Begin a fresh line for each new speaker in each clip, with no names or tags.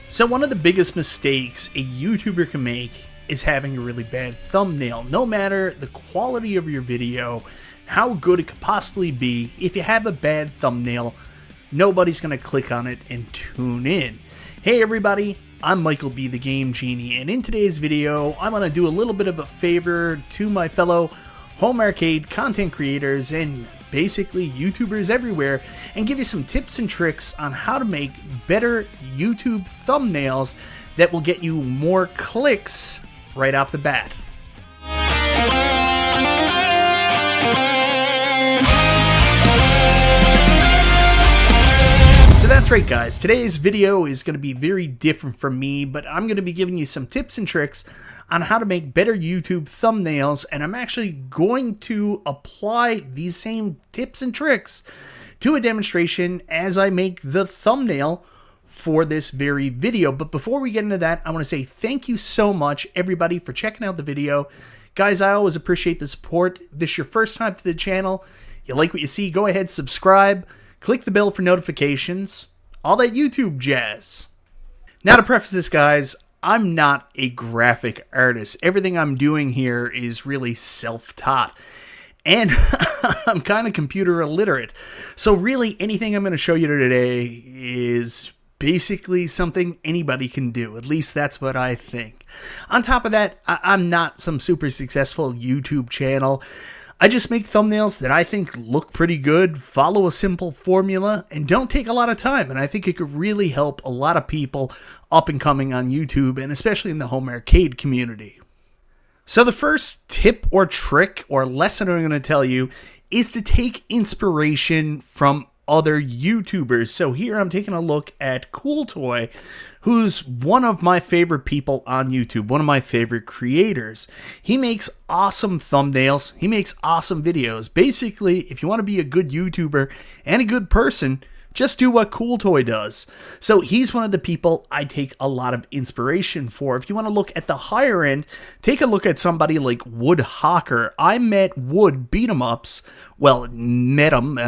So one of the biggest mistakes a YouTuber can make is having a really bad thumbnail. No matter the quality of your video, how good it could possibly be, if you have a bad thumbnail, nobody's going to click on it and tune in. Hey everybody, I'm MichaelBtheGameGenie, and in today's video, I'm going to do a little bit of a favor to my fellow home arcade content creators and basically YouTubers everywhere, and give you some tips and tricks on how to make better YouTube thumbnails that will get you more clicks right off the bat. So that's right guys, today's video is going to be very different from me, but I'm going to be giving you some tips and tricks on how to make better YouTube thumbnails, and I'm actually going to apply these same tips and tricks to a demonstration as I make the thumbnail for this very video. But before we get into that, I want to say thank you so much everybody for checking out the video. Guys, I always appreciate the support. If this is your first time to the channel, you like what you see, go ahead, subscribe. Click the bell for notifications, all that YouTube jazz. Now to preface this guys, I'm not a graphic artist. Everything I'm doing here is really self-taught. And I'm kind of computer illiterate. So really anything I'm going to show you today is basically something anybody can do. At least that's what I think. On top of that, I'm not some super successful YouTube channel. I just make thumbnails that I think look pretty good, follow a simple formula, and don't take a lot of time. And I think it could really help a lot of people up and coming on YouTube, and especially in the home arcade community. So the first tip or trick or lesson I'm going to tell you is to take inspiration from other YouTubers. So here I'm taking a look at Cool Toy, who's one of my favorite people on YouTube, one of my favorite creators. He makes awesome thumbnails. He makes awesome videos. Basically, if you want to be a good YouTuber and a good person, just do what Cool Toy does. So he's one of the people I take a lot of inspiration for. If you want to look at the higher end, take a look at somebody like Wood Hawker. I met Wood beat 'em ups. Well, met him.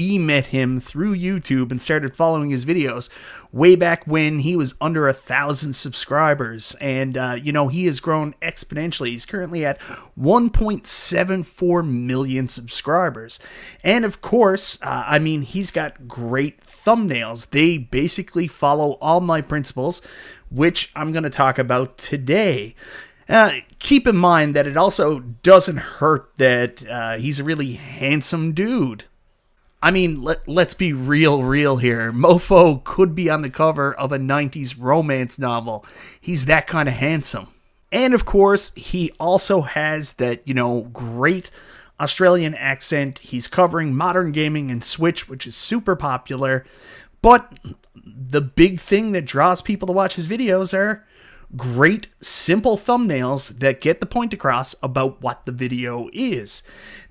Met him through YouTube and started following his videos way back when he was under 1,000 subscribers. And, you know, he has grown exponentially. He's currently at 1.74 million subscribers. And of course, I mean, he's got great thumbnails. They basically follow all my principles, which I'm going to talk about today. Keep in mind that it also doesn't hurt that he's a really handsome dude. I mean, let's be real here. Mofo could be on the cover of a 90s romance novel. He's that kind of handsome. And of course, he also has that, you know, great Australian accent. He's covering modern gaming and Switch, which is super popular. But the big thing that draws people to watch his videos are great, simple thumbnails that get the point across about what the video is.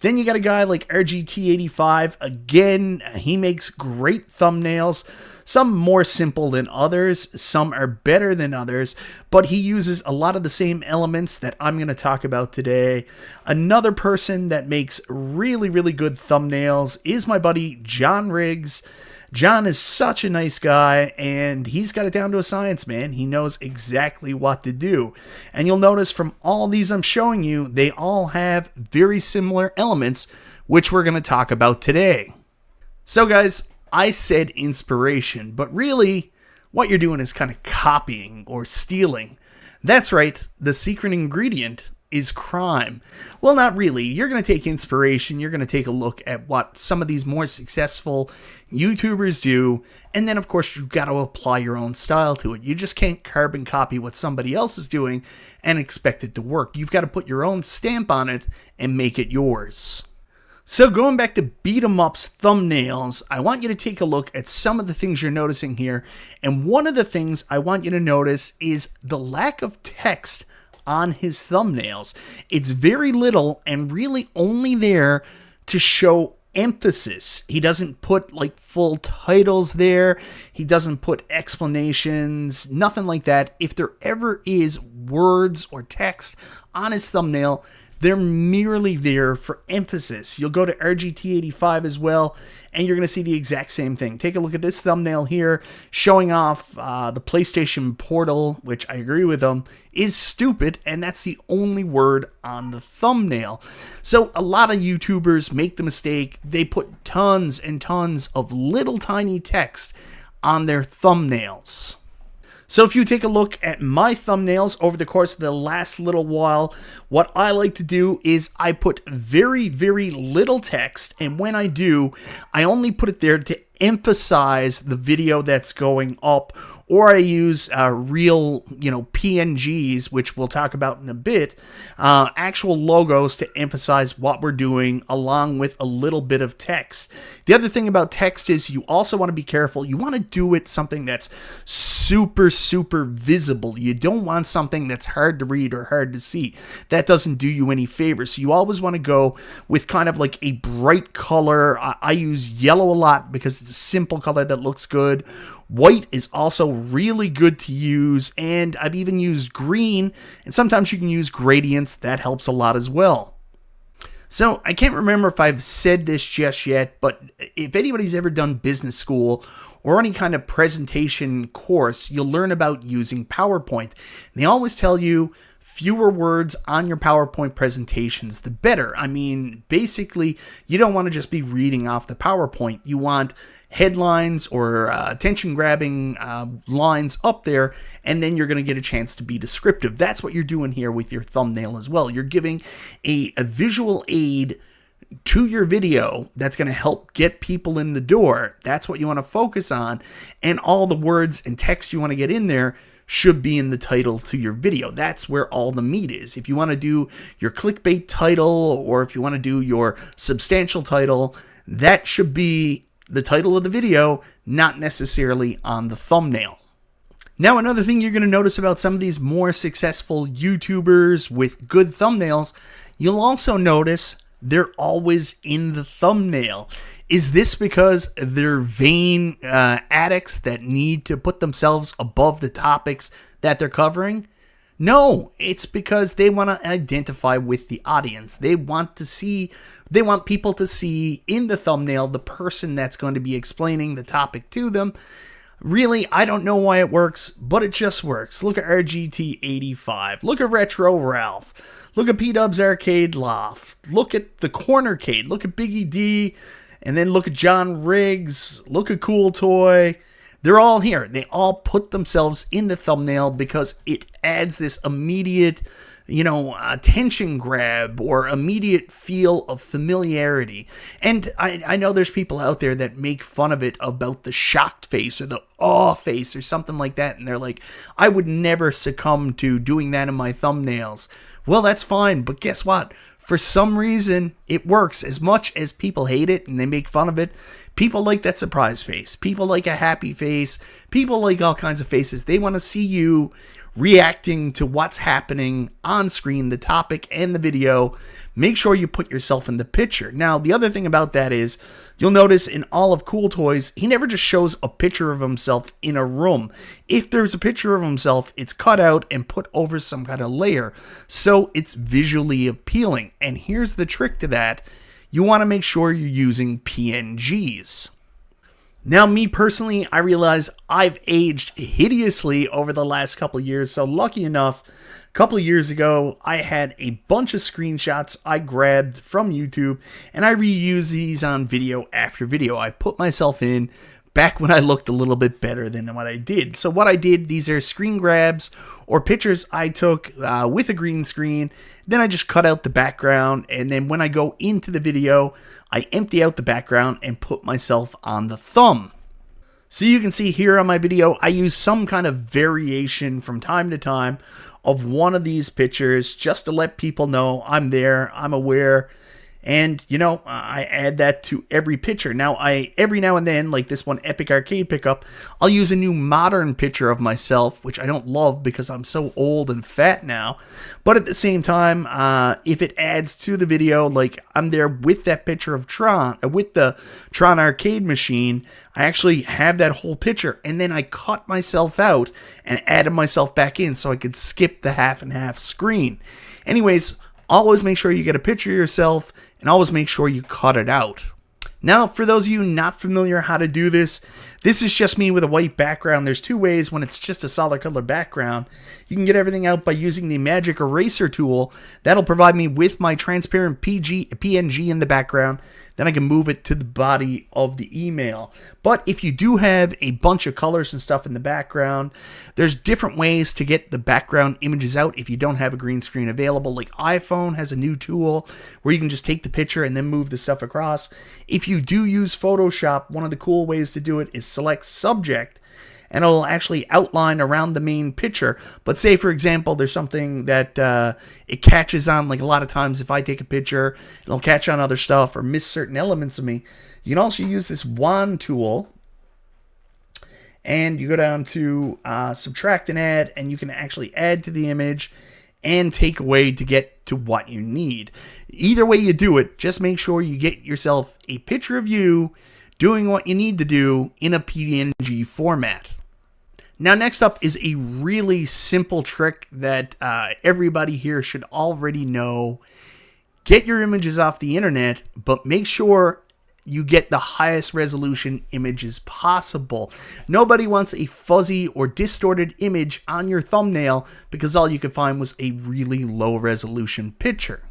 Then you got a guy like RGT85. Again, he makes great thumbnails. Some more simple than others, some are better than others, but he uses a lot of the same elements that I'm going to talk about today. Another person that makes really good thumbnails is my buddy John Riggs. John is such a nice guy, and he's got it down to a science, man. He knows exactly what to do. And you'll notice from all these I'm showing you, they all have very similar elements, which we're going to talk about today. So guys, I said inspiration, but really what you're doing is kind of copying or stealing. That's right, the secret ingredient is crime. Well, not really. You're going to take inspiration. You're going to take a look at what some of these more successful YouTubers do. And then, of course, you've got to apply your own style to it. You just can't carbon copy what somebody else is doing and expect it to work. You've got to put your own stamp on it and make it yours. So going back to beat 'em ups thumbnails, I want you to take a look at some of the things you're noticing here. And one of the things I want you to notice is the lack of text on his thumbnails. It's very little and really only there to show emphasis. He doesn't put like full titles there. He doesn't put explanations, nothing like that. If there ever is words or text on his thumbnail, They're merely there for emphasis. You'll go to RGT85 as well, and you're going to see the exact same thing. Take a look at this thumbnail here, showing off the PlayStation Portal, which I agree with them, is stupid, and that's the only word on the thumbnail. So a lot of YouTubers make the mistake, they put tons and tons of little tiny text on their thumbnails. So if you take a look at my thumbnails over the course of the last little while, what I like to do is I put very, very little text, and when I do, I only put it there to emphasize the video that's going up, or I use real, PNGs, which we'll talk about in a bit, actual logos to emphasize what we're doing along with a little bit of text. The other thing about text is you also want to be careful. You want to do it something that's super, super visible. You don't want something that's hard to read or hard to see. That doesn't do you any favors. So you always want to go with kind of like a bright color. I use yellow a lot because it's a simple color that looks good. White is also really good to use, and I've even used green, and sometimes you can use gradients. That helps a lot as well. So I can't remember if I've said this just yet, but if anybody's ever done business school or any kind of presentation course, you'll learn about using PowerPoint. And they always tell you fewer words on your PowerPoint presentations, the better. I mean, basically, you don't want to just be reading off the PowerPoint. You want headlines or attention-grabbing lines up there, and then you're going to get a chance to be descriptive. That's what you're doing here with your thumbnail as well. You're giving a visual aid to your video that's going to help get people in the door. That's what you want to focus on, and all the words and text you want to get in there should be in the title to your video. That's where all the meat is. If you want to do your clickbait title, or if you want to do your substantial title, that should be the title of the video, not necessarily on the thumbnail. Now, another thing you're going to notice about some of these more successful YouTubers with good thumbnails, you'll also notice they're always in the thumbnail. Is this because they're vain addicts that need to put themselves above the topics that they're covering? No, it's because they want to identify with the audience. They want people to see in the thumbnail the person that's going to be explaining the topic to them. Really, I don't know why it works, but it just works. Look at RGT85. Look at Retro Ralph. Look at P-Dub's Arcade Loft. Look at the Cornercade. Look at Biggie D. And then look at John Riggs. Look at Cool Toy. They're all here. They all put themselves in the thumbnail because it adds this immediate, attention grab or immediate feel of familiarity. And I know there's people out there that make fun of it about the shocked face or the awe face or something like that. And they're like, I would never succumb to doing that in my thumbnails. Well, that's fine. But guess what? For some reason, it works. As much as people hate it and they make fun of it, people like that surprise face. People like a happy face. People like all kinds of faces. They want to see you reacting to what's happening on screen, the topic and the video. Make sure you put yourself in the picture. Now, the other thing about that is, you'll notice in all of Cool Toys, he never just shows a picture of himself in a room. If there's a picture of himself, it's cut out and put over some kind of layer, so it's visually appealing. And here's the trick to that. You want to make sure you're using PNGs. Now, me personally, I realize I've aged hideously over the last couple of years, so lucky enough, a couple of years ago, I had a bunch of screenshots I grabbed from YouTube, and I reuse these on video after video. I put myself in back when I looked a little bit better than what I did. So what I did, these are screen grabs or pictures I took with a green screen. Then I just cut out the background, and then when I go into the video, I empty out the background and put myself on the thumb. So you can see here on my video, I use some kind of variation from time to time of one of these pictures just to let people know I'm there, I'm aware, and I add that to every picture. Now, every now and then, like this one Epic Arcade pickup, I'll use a new modern picture of myself, which I don't love because I'm so old and fat now. But at the same time, if it adds to the video, like I'm there with that picture of Tron, with the Tron arcade machine, I actually have that whole picture, and then I cut myself out and added myself back in so I could skip the half and half screen. Anyways, always make sure you get a picture of yourself, and always make sure you cut it out. Now, for those of you not familiar how to do this, this is just me with a white background. There's two ways when it's just a solid color background. You can get everything out by using the magic eraser tool. That'll provide me with my transparent PNG in the background. Then I can move it to the body of the email. But if you do have a bunch of colors and stuff in the background, there's different ways to get the background images out if you don't have a green screen available. Like iPhone has a new tool where you can just take the picture and then move the stuff across. If you do use Photoshop, one of the cool ways to do it is select subject, and it'll actually outline around the main picture. But say, for example, there's something that it catches on, like a lot of times if I take a picture, it'll catch on other stuff or miss certain elements of me. You can also use this wand tool, and you go down to subtract and add, and you can actually add to the image and take away to get to what you need. Either way you do it, just make sure you get yourself a picture of you doing what you need to do in a PNG format. Now, next up is a really simple trick that everybody here should already know. Get your images off the internet, but make sure you get the highest resolution images possible. Nobody wants a fuzzy or distorted image on your thumbnail because all you could find was a really low resolution picture.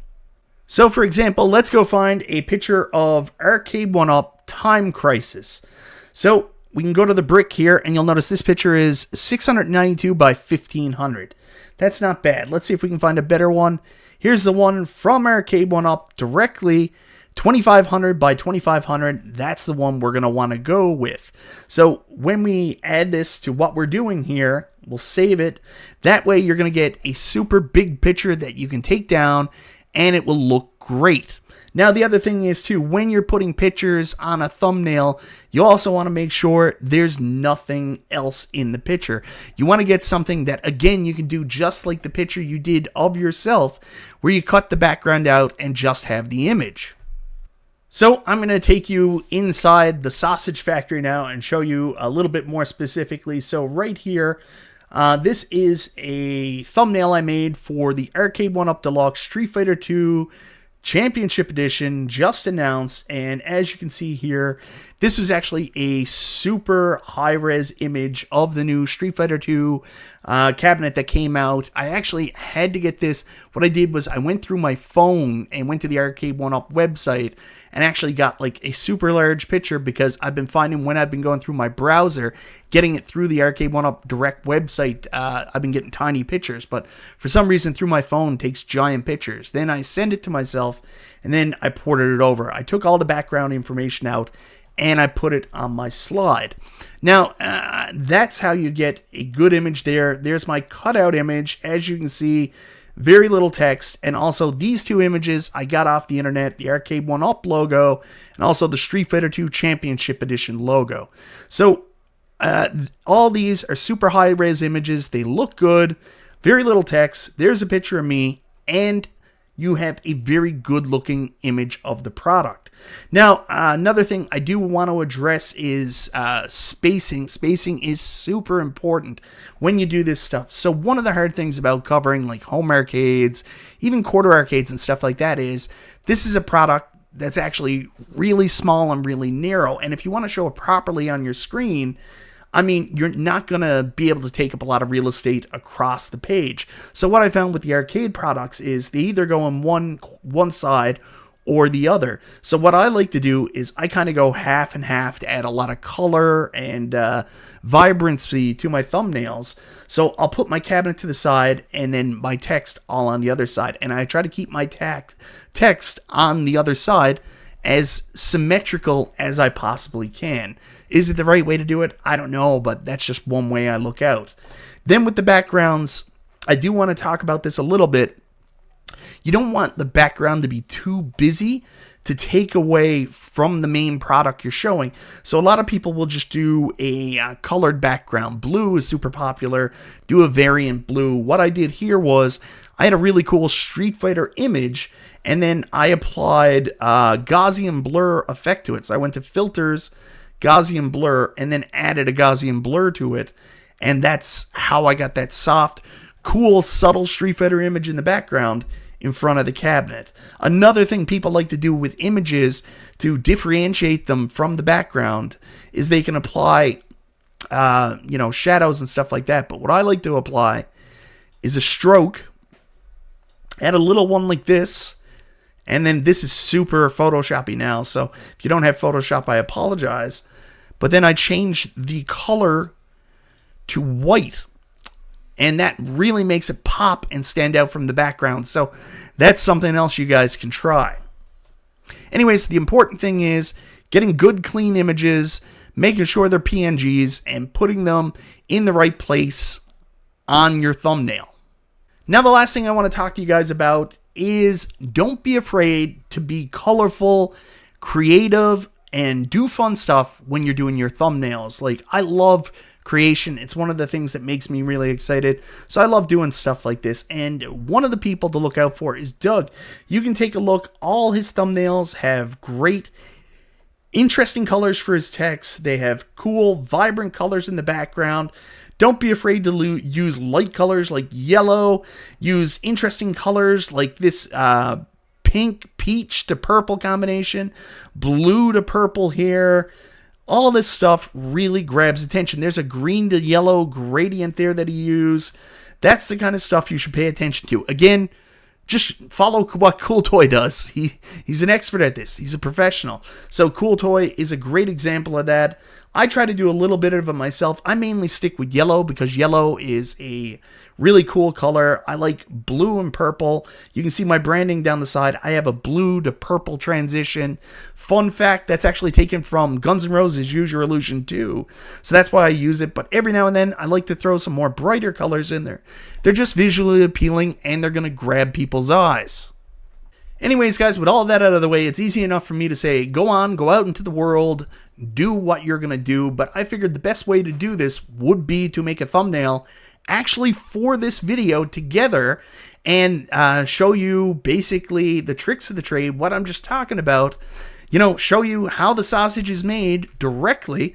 So, for example, let's go find a picture of Arcade 1-Up Time Crisis. So we can go to the brick here, and you'll notice this picture is 692 by 1500. That's not bad. Let's see if we can find a better one. Here's the one from Arcade 1-Up directly, 2500 by 2500. That's the one we're going to want to go with. So when we add this to what we're doing here, we'll save it. That way you're going to get a super big picture that you can take down, and it will look great. Now, the other thing is, too, when you're putting pictures on a thumbnail, you also want to make sure there's nothing else in the picture. You want to get something that, again, you can do just like the picture you did of yourself, where you cut the background out and just have the image. So I'm going to take you inside the sausage factory now and show you a little bit more specifically. So right here, this is a thumbnail I made for the Arcade 1-Up Deluxe Street Fighter 2 Championship Edition, just announced, and as you can see here, this was actually a super high-res image of the new Street Fighter 2 cabinet that came out. I actually had to get this. What I did was I went through my phone and went to the Arcade 1-Up website and actually got like a super large picture, because I've been finding when I've been going through my browser, getting it through the Arcade 1-Up direct website, I've been getting tiny pictures, but for some reason through my phone it takes giant pictures. Then I send it to myself, and then I ported it over. I took all the background information out, and I put it on my slide. Now, that's how you get a good image there. There's my cutout image. As you can see, very little text. And also these two images I got off the internet, the Arcade 1-Up logo, and also the Street Fighter 2 Championship Edition logo. So all these are super high-res images. They look good. Very little text. There's a picture of me, and you have a very good-looking image of the product. Now, another thing I do want to address is spacing. Spacing is super important when you do this stuff. So one of the hard things about covering like home arcades, even quarter arcades and stuff like that is, this is a product that's actually really small and really narrow. And if you want to show it properly on your screen, I mean, you're not going to be able to take up a lot of real estate across the page. So what I found with the arcade products is they either go on one side or the other. So what I like to do is I kind of go half and half to add a lot of color and vibrancy to my thumbnails. So I'll put my cabinet to the side and then my text all on the other side. And I try to keep my text on the other side as symmetrical as I possibly can. Is it the right way to do it? I don't know, but that's just one way I look out. Then with the backgrounds, I do want to talk about this a little bit. You don't want the background to be too busy to take away from the main product you're showing. So a lot of people will just do a colored background. Blue is super popular. Do a variant blue. What I did here was I had a really cool Street Fighter image, and then I applied Gaussian blur effect to it. So I went to filters, Gaussian blur, and then added a Gaussian blur to it. And that's how I got that soft, cool, subtle Street Fighter image in the background. in front of the cabinet. Another thing people like to do with images to differentiate them from the background is they can apply, shadows and stuff like that. But what I like to apply is a stroke, add a little one like this, and then this is super Photoshoppy now. So if you don't have Photoshop, I apologize. But then I change the color to white, and that really makes it pop and stand out from the background. So that's something else you guys can try. Anyways, the important thing is getting good, clean images, making sure they're PNGs, and putting them in the right place on your thumbnail. Now, the last thing I want to talk to you guys about is don't be afraid to be colorful, creative, and do fun stuff when you're doing your thumbnails. Like, I love creation. It's one of the things that makes me really excited. So I love doing stuff like this. And one of the people to look out for is Doug. You can take a look. All his thumbnails have great, interesting colors for his text. They have cool, vibrant colors in the background. Don't be afraid to use light colors like yellow. Use interesting colors like this pink, peach to purple combination, blue to purple here. All this stuff really grabs attention. There's a green to yellow gradient there that he used. That's the kind of stuff you should pay attention to. Again, just follow what Cool Toy does. He's an expert at this. He's a professional. So Cool Toy is a great example of that. I try to do a little bit of it myself. I mainly stick with yellow because yellow is a really cool color. I like blue and purple. You can see my branding down the side. I have a blue to purple transition. Fun fact, that's actually taken from Guns N' Roses' Use Your Illusion 2. So that's why I use it. But every now and then, I like to throw some more brighter colors in there. They're just visually appealing, and they're going to grab people's eyes. Anyways, guys, with all of that out of the way, it's easy enough for me to say, go out into the world, do what you're going to do. But I figured the best way to do this would be to make a thumbnail actually for this video together and show you basically the tricks of the trade, what I'm just talking about, show you how the sausage is made directly.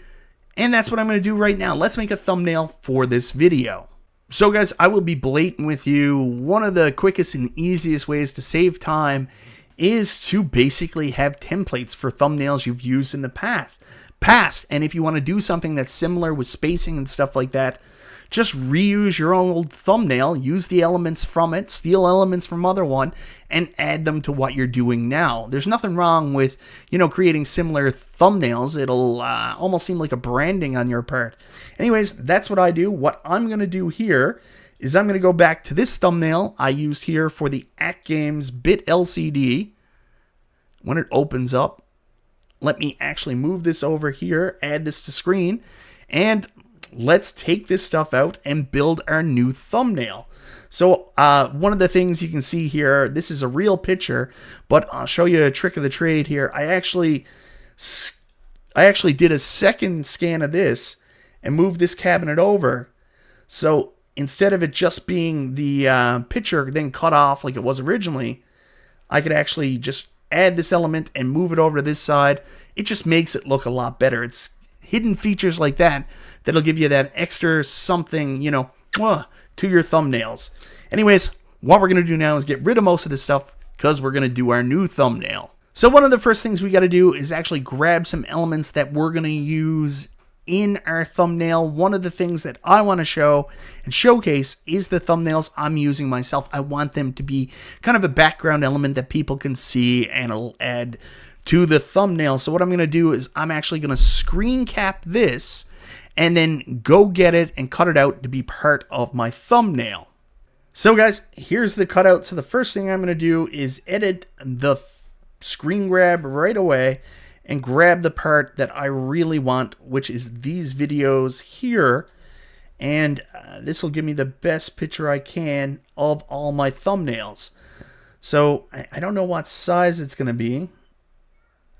And that's what I'm going to do right now. Let's make a thumbnail for this video. So guys, I will be blatant with you. One of the quickest and easiest ways to save time is to basically have templates for thumbnails you've used in the past. And if you want to do something that's similar with spacing and stuff like that, just reuse your own old thumbnail, use the elements from it, steal elements from other one, and add them to what you're doing now. There's nothing wrong with, creating similar thumbnails. It'll almost seem like a branding on your part. Anyways, that's what I do. What I'm going to do here is I'm going to go back to this thumbnail I used here for the Act Games Bit LCD. When it opens up, let me actually move this over here, add this to screen, and let's take this stuff out and build our new thumbnail. So one of the things you can see here, this is a real picture, but I'll show you a trick of the trade here. I actually did a second scan of this and moved this cabinet over. So instead of it just being the picture then cut off like it was originally, I could actually just add this element and move it over to this side. It just makes it look a lot better. It's hidden features like that that'll give you that extra something, to your thumbnails. Anyways, what we're going to do now is get rid of most of this stuff because we're going to do our new thumbnail. So one of the first things we got to do is actually grab some elements that we're going to use in our thumbnail. One of the things that I want to show and showcase is the thumbnails I'm using myself. I want them to be kind of a background element that people can see, and it'll add to the thumbnail. So what I'm going to do is I'm actually going to screen cap this and then go get it and cut it out to be part of my thumbnail. So guys, here's the cutout. So the first thing I'm going to do is edit the screen grab right away and grab the part that I really want, which is these videos here. And this will give me the best picture I can of all my thumbnails. So I don't know what size it's going to be.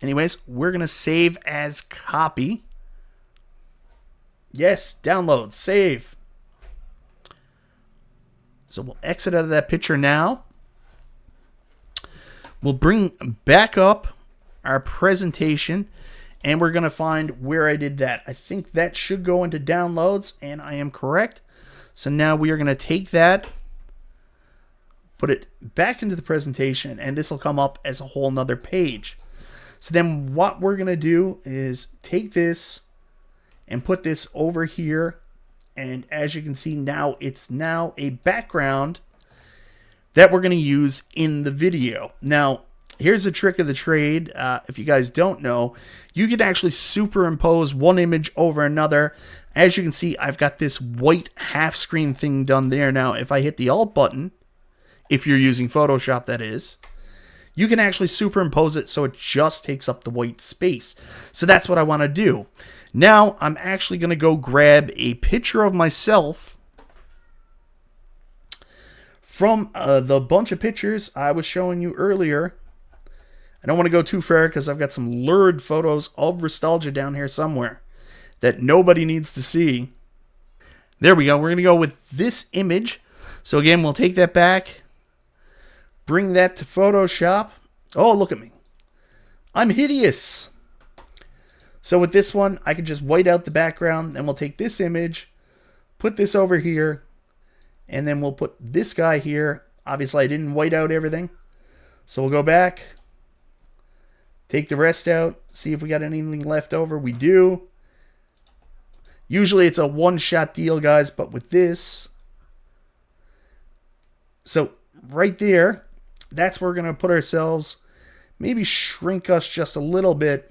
Anyways, we're going to save as copy. Yes, download, save. So we'll exit out of that picture now. We'll bring back up our presentation, and we're going to find where I did that. I think that should go into downloads, and I am correct. So now we are going to take that, put it back into the presentation, and this will come up as a whole nother page. So then what we're going to do is take this and put this over here. And as you can see now, it's now a background that we're going to use in the video. Now, here's a trick of the trade. If you guys don't know, you can actually superimpose one image over another. As you can see, I've got this white half screen thing done there. Now, if I hit the Alt button, if you're using Photoshop, that is, you can actually superimpose it so it just takes up the white space. So that's what I want to do. Now, I'm actually going to go grab a picture of myself from the bunch of pictures I was showing you earlier. I don't want to go too far because I've got some lurid photos of nostalgia down here somewhere that nobody needs to see. There we go. We're going to go with this image. So again, we'll take that back, bring that to Photoshop. Oh, look at me. I'm hideous. So with this one, I can just white out the background, and we'll take this image, put this over here, and then we'll put this guy here. Obviously, I didn't white out everything. So we'll go back, take the rest out, see if we got anything left over. We do. Usually it's a one-shot deal, guys, but with this, so right there, that's where we're going to put ourselves. Maybe shrink us just a little bit.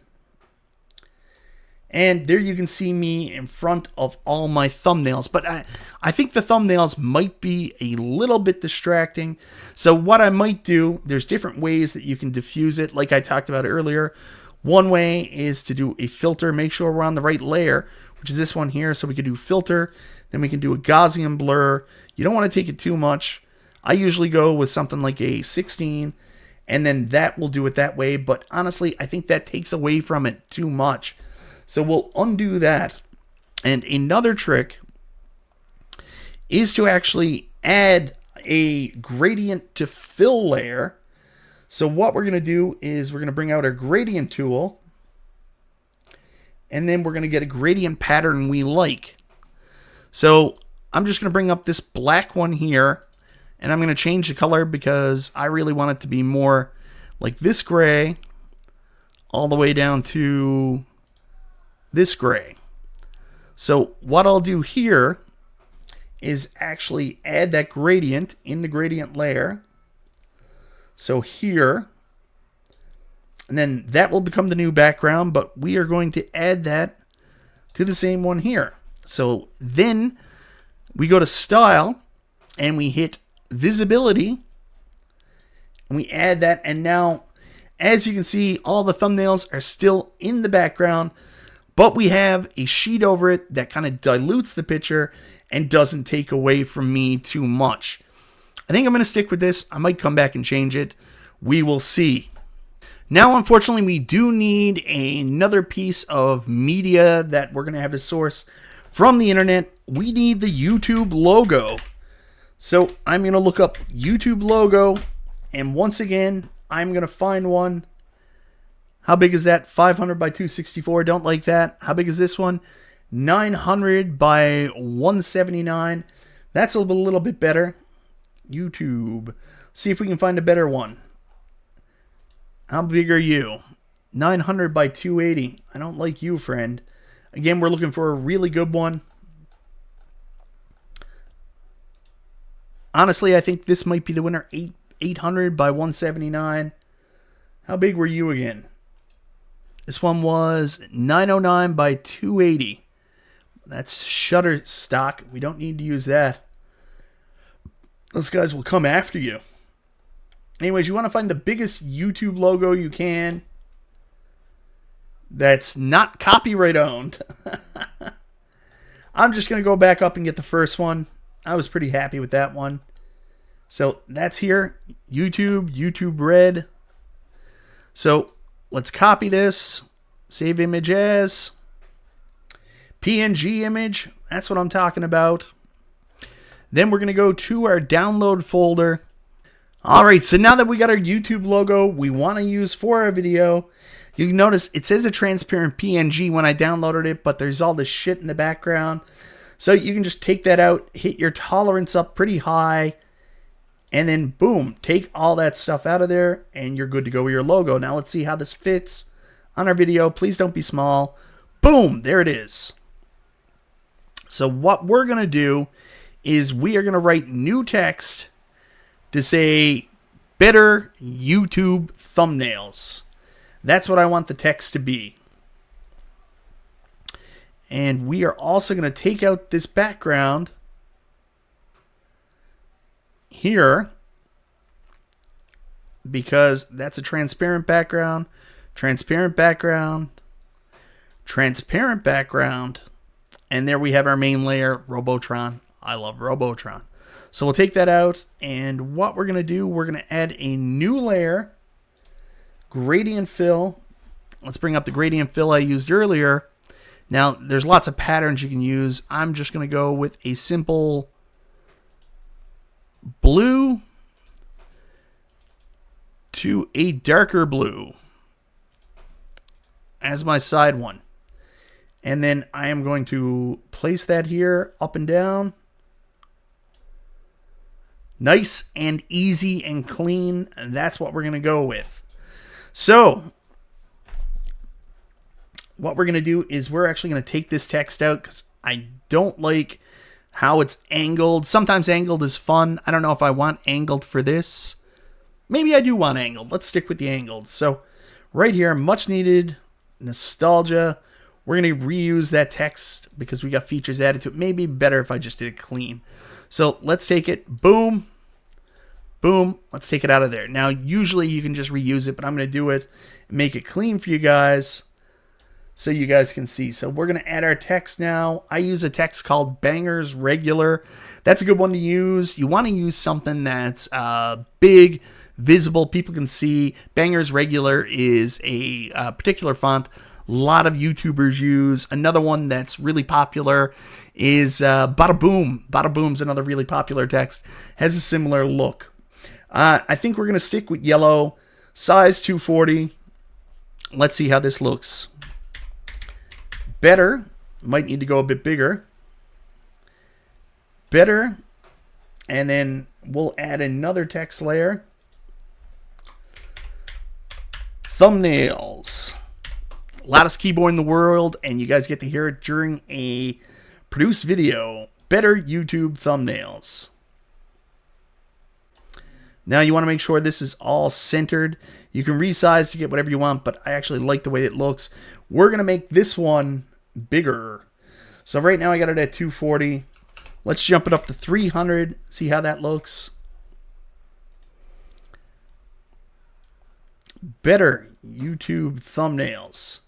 And there you can see me in front of all my thumbnails. But I think the thumbnails might be a little bit distracting. So what I might do, there's different ways that you can diffuse it, like I talked about earlier. One way is to do a filter. Make sure we're on the right layer, which is this one here. So we can do filter. Then we can do a Gaussian blur. You don't want to take it too much. I usually go with something like a 16. And then that will do it that way. But honestly, I think that takes away from it too much. So we'll undo that. And another trick is to actually add a gradient to fill layer. So what we're going to do is we're going to bring out our gradient tool. And then we're going to get a gradient pattern we like. So I'm just going to bring up this black one here. And I'm going to change the color because I really want it to be more like this gray all the way down to this gray. So what I'll do here is actually add that gradient in the gradient layer. So here, and then that will become the new background, but we are going to add that to the same one here. So then we go to Style and we hit Visibility and we add that, and now as you can see, all the thumbnails are still in the background, but we have a sheet over it that kind of dilutes the picture and doesn't take away from me too much. I think I'm going to stick with this. I might come back and change it. We will see. Now, unfortunately, we do need another piece of media that we're going to have to source from the internet. We need the YouTube logo. So I'm going to look up YouTube logo, and once again, I'm going to find one. How big is that? 500 by 264. Don't like that. How big is this one? 900 by 179. That's a little bit better. YouTube. See if we can find a better one. How big are you? 900 by 280. I don't like you, friend. Again, we're looking for a really good one. Honestly, I think this might be the winner. 800 by 179. How big were you again? This one was 909 by 280. That's Shutterstock. We don't need to use that. Those guys will come after you. Anyways, you want to find the biggest YouTube logo you can that's not copyright owned. I'm just going to go back up and get the first one. I was pretty happy with that one. So that's here. YouTube Red. So let's copy this. Save image as PNG image. That's what I'm talking about. Then we're going to go to our download folder. All right, so now that we got our YouTube logo we want to use for our video, you can notice it says a transparent PNG when I downloaded it, but there's all this shit in the background. So you can just take that out, hit your tolerance up pretty high, And then boom, take all that stuff out of there and you're good to go with your logo. Now let's see how this fits on our video. Please don't be small. Boom, there it is. So what we're going to do is we are going to write new text to say better YouTube thumbnails. That's what I want the text to be. And we are also going to take out this background here because that's a transparent background, transparent background, transparent background, and there we have our main layer, Robotron. I love Robotron. So we'll take that out, and what we're going to do, we're going to add a new layer, gradient fill. Let's bring up the gradient fill I used earlier. Now, there's lots of patterns you can use. I'm just going to go with a simple blue to a darker blue as my side one. And then I am going to place that here up and down. Nice and easy and clean. And that's what we're going to go with. So what we're going to do is we're actually going to take this text out because I don't like how it's angled. Sometimes angled is fun. I don't know if I want angled for this. Maybe I do want angled. Let's stick with the angled. So right here, much needed nostalgia. We're going to reuse that text because we got features added to it. Maybe better if I just did it clean. So let's take it. Boom. Boom. Let's take it out of there. Now, usually you can just reuse it, but I'm going to do it and make it clean for you guys so you guys can see. So we're going to add our text now. I use a text called Bangers Regular. That's a good one to use. You want to use something that's big, visible, people can see. Bangers Regular is a particular font a lot of YouTubers use. Another one that's really popular is Bada Boom. Bada Boom's another really popular text. Has a similar look. I think we're going to stick with yellow. Size 240. Let's see how this looks. Better. Might need to go a bit bigger. Better. And then we'll add another text layer. Thumbnails. Loudest keyboard in the world, and you guys get to hear it during a produced video. Better YouTube thumbnails. Now you want to make sure this is all centered. You can resize to get whatever you want, but I actually like the way it looks. We're going to make this one bigger. So right now I got it at 240. Let's jump it up to 300. See how that looks. Better YouTube thumbnails.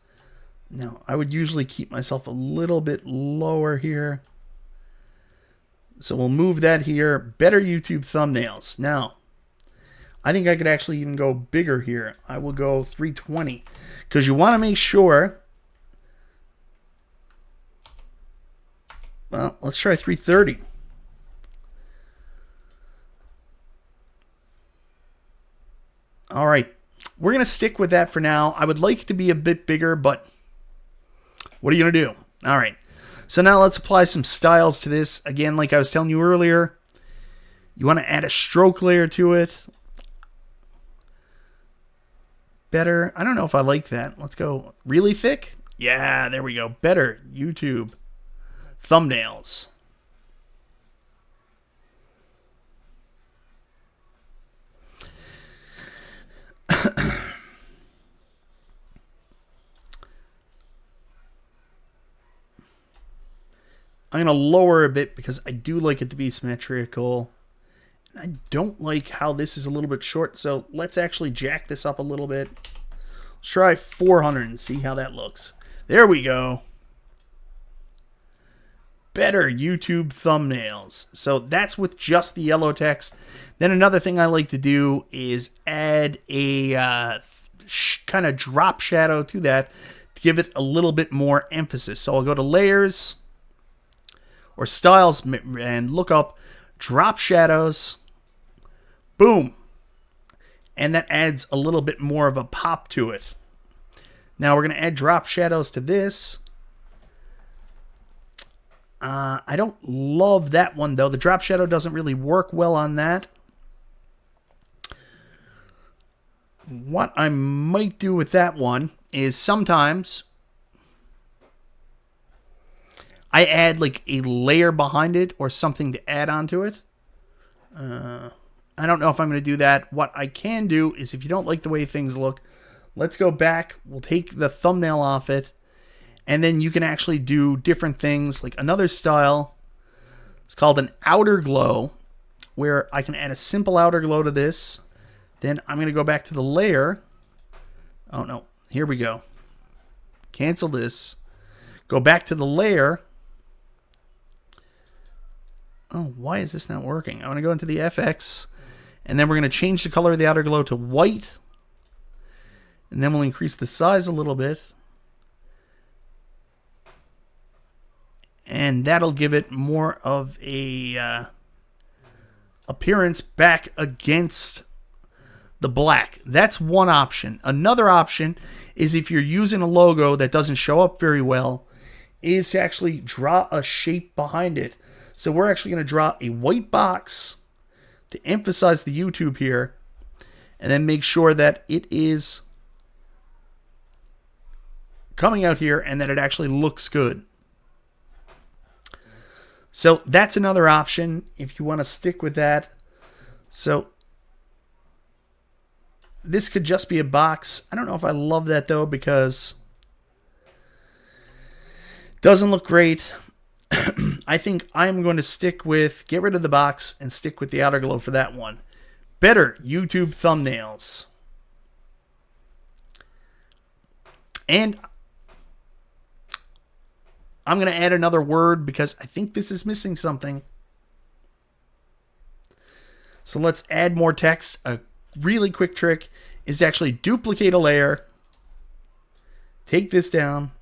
Now, I would usually keep myself a little bit lower here. So we'll move that here. Better YouTube thumbnails. Now, I think I could actually even go bigger here. I will go 320. Because you want to make sure... Well, let's try 330. All right. We're going to stick with that for now. I would like it to be a bit bigger, but what are you going to do? All right. So now let's apply some styles to this. Again, like I was telling you earlier, you want to add a stroke layer to it. Better. I don't know if I like that. Let's go really thick. Yeah, there we go. Better YouTube thumbnails. I'm going to lower a bit because I do like it to be symmetrical. I don't like how this is a little bit short, so let's actually jack this up a little bit. Let's try 400 and see how that looks. There we go. Better YouTube thumbnails. So that's with just the yellow text. Then another thing I like to do is add a kind of drop shadow to that to give it a little bit more emphasis. So I'll go to layers or styles and look up drop shadows. Boom. And that adds a little bit more of a pop to it. Now we're going to add drop shadows to this. I don't love that one though. The drop shadow doesn't really work well on that. what I might do with that one is sometimes I add like a layer behind it or something to add onto it. I don't know if I'm going to do that. What I can do is, if you don't like the way things look, let's go back. We'll take the thumbnail off it, and then you can actually do different things. Like another style, it's called an outer glow, where I can add a simple outer glow to this. Then I'm going to go back to the layer. Oh, no. Here we go. Cancel this. Go back to the layer. Oh, why is this not working? I want to go into the FX, and then we're going to change the color of the outer glow to white. And then we'll increase the size a little bit. And that'll give it more of a appearance back against the black. That's one option. Another option is, if you're using a logo that doesn't show up very well, is to actually draw a shape behind it. So we're actually going to draw a white box to emphasize the YouTube here, and then make sure that it is coming out here and that it actually looks good. So that's another option if you want to stick with that. So this could just be a box. I don't know if I love that though, because it doesn't look great. I think I'm going to stick with, get rid of the box and stick with the outer glow for that one. Better YouTube thumbnails. And I'm going to add another word because I think this is missing something. So let's add more text. A really quick trick is to actually duplicate a layer. Take this down.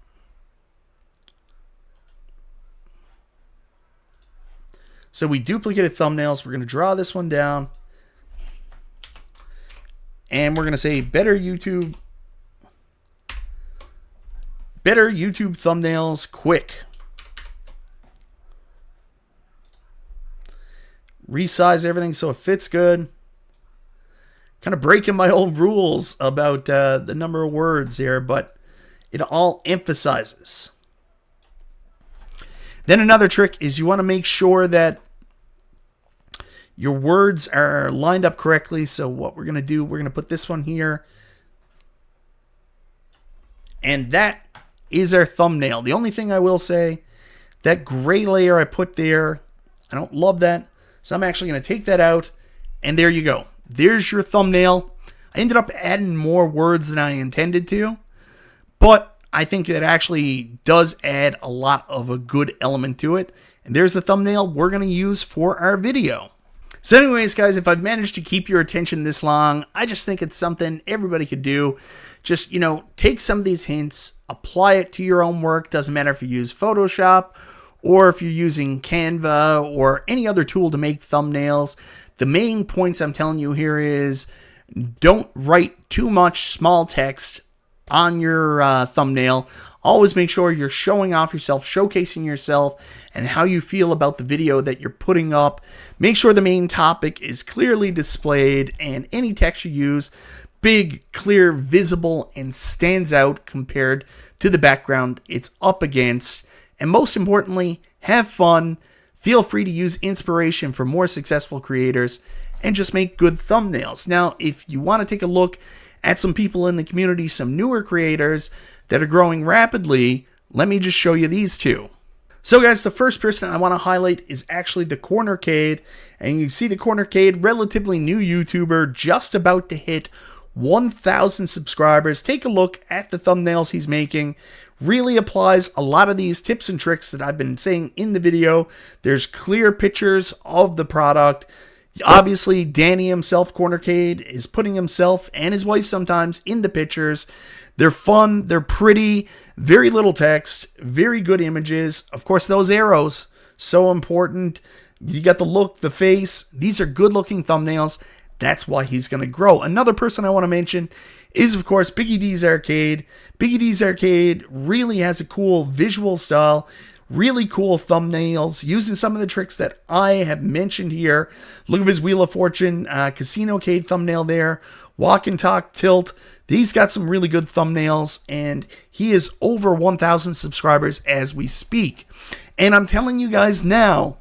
So we duplicated thumbnails. We're going to draw this one down. And we're going to say better YouTube thumbnails quick. Resize everything so it fits good. Kind of breaking my old rules about the number of words here, but it all emphasizes. Then another trick is you want to make sure that your words are lined up correctly. So what we're going to do, we're going to put this one here. And that is our thumbnail. The only thing I will say, that gray layer I put there, I don't love that. So I'm actually going to take that out. And there you go. There's your thumbnail. I ended up adding more words than I intended to, but I think it actually does add a lot of a good element to it. And there's the thumbnail we're going to use for our video. So anyways, guys, if I've managed to keep your attention this long, I just think it's something everybody could do. Just, take some of these hints, apply it to your own work. Doesn't matter if you use Photoshop or if you're using Canva or any other tool to make thumbnails. The main points I'm telling you here is, don't write too much small text on your thumbnail. Always make sure you're showing off yourself, showcasing yourself, and how you feel about the video that you're putting up. Make sure the main topic is clearly displayed, and any text you use, big, clear, visible, and stands out compared to the background it's up against. And most importantly, have fun. Feel free to use inspiration from more successful creators and just make good thumbnails. Now, if you want to take a look at some people in the community, some newer creators that are growing rapidly, let me just show you these two. So guys, the first person I want to highlight is actually the Cornercade. And you can see the Cornercade, relatively new YouTuber, just about to hit 1,000 subscribers. Take a look at the thumbnails he's making. Really applies a lot of these tips and tricks that I've been saying in the video. There's clear pictures of the product. Obviously, Danny himself, Cornercade, is putting himself and his wife sometimes in the pictures. They're fun, they're pretty, very little text, very good images. Of course, those arrows, so important. You got the look, the face. These are good-looking thumbnails. That's why he's going to grow. Another person I want to mention is, of course, Biggie D's Arcade. Biggie D's Arcade really has a cool visual style, really cool thumbnails using some of the tricks that I have mentioned here. Look at his Wheel of Fortune, Casino Cade thumbnail there, Walk and Talk Tilt. He's got some really good thumbnails, and he is over 1,000 subscribers as we speak. And I'm telling you guys now,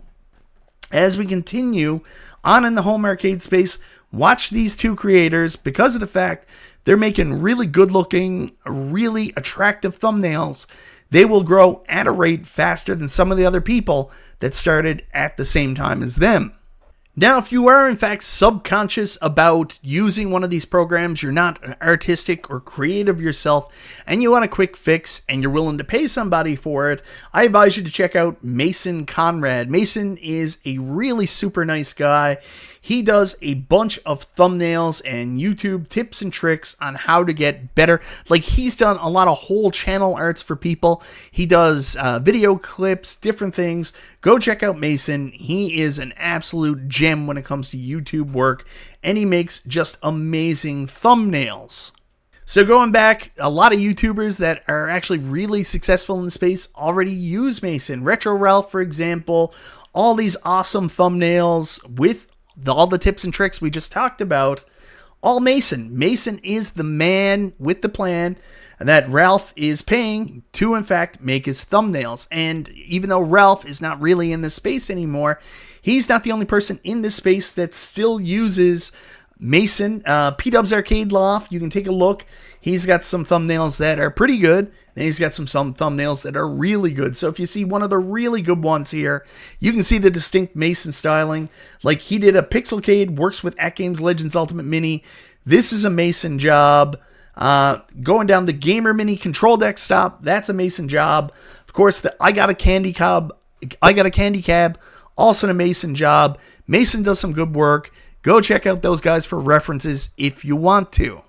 as we continue on in the home arcade space, watch these two creators because of the fact they're making really good looking, really attractive thumbnails. They will grow at a rate faster than some of the other people that started at the same time as them. Now, if you are in fact subconscious about using one of these programs, you're not artistic or creative yourself, and you want a quick fix and you're willing to pay somebody for it, I advise you to check out Mason Conrad. Mason is a really super nice guy. He does a bunch of thumbnails and YouTube tips and tricks on how to get better. Like, he's done a lot of whole channel arts for people. He does video clips, different things. Go check out Mason. He is an absolute gem when it comes to YouTube work, and he makes just amazing thumbnails. So going back, a lot of YouTubers that are actually really successful in the space already use Mason. Retro Ralph, for example, all these awesome thumbnails with all the tips and tricks we just talked about, all Mason. Mason is the man with the plan that Ralph is paying to, in fact, make his thumbnails. And even though Ralph is not really in this space anymore, he's not the only person in this space that still uses Mason. P-Dub's Arcade Loft, you can take a look. He's got some thumbnails that are pretty good. Then he's got some thumbnails that are really good. So if you see one of the really good ones here, you can see the distinct Mason styling. Like, he did a Pixelcade, works with At Games Legends Ultimate Mini. This is a Mason job. Going down the Gamer Mini Control Deck Stop, that's a Mason job. Of course, the I Got a Candy Cab, also a Mason job. Mason does some good work. Go check out those guys for references if you want to.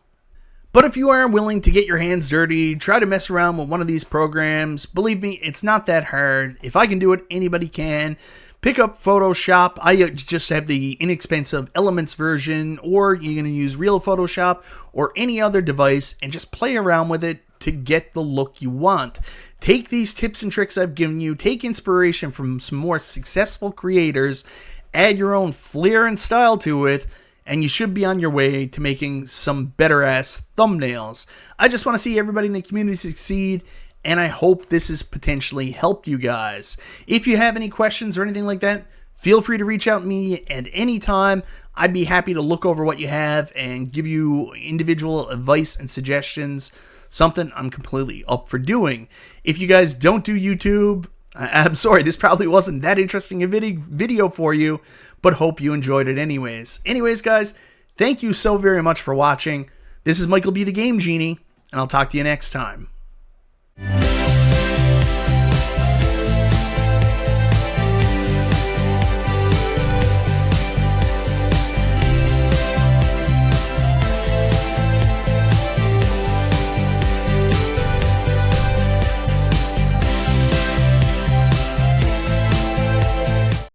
But if you are willing to get your hands dirty, try to mess around with one of these programs, believe me, it's not that hard. If I can do it, anybody can. Pick up Photoshop. I just have the inexpensive Elements version, or you're going to use Real Photoshop or any other device and just play around with it to get the look you want. Take these tips and tricks I've given you, take inspiration from some more successful creators, add your own flair and style to it, and you should be on your way to making some better-ass thumbnails. I just want to see everybody in the community succeed, and I hope this has potentially helped you guys. If you have any questions or anything like that, feel free to reach out to me at any time. I'd be happy to look over what you have and give you individual advice and suggestions, something I'm completely up for doing. If you guys don't do YouTube, I'm sorry, this probably wasn't that interesting a video for you, but hope you enjoyed it anyways. Anyways, guys, thank you so very much for watching. This is Michael B. the Game Genie, and I'll talk to you next time.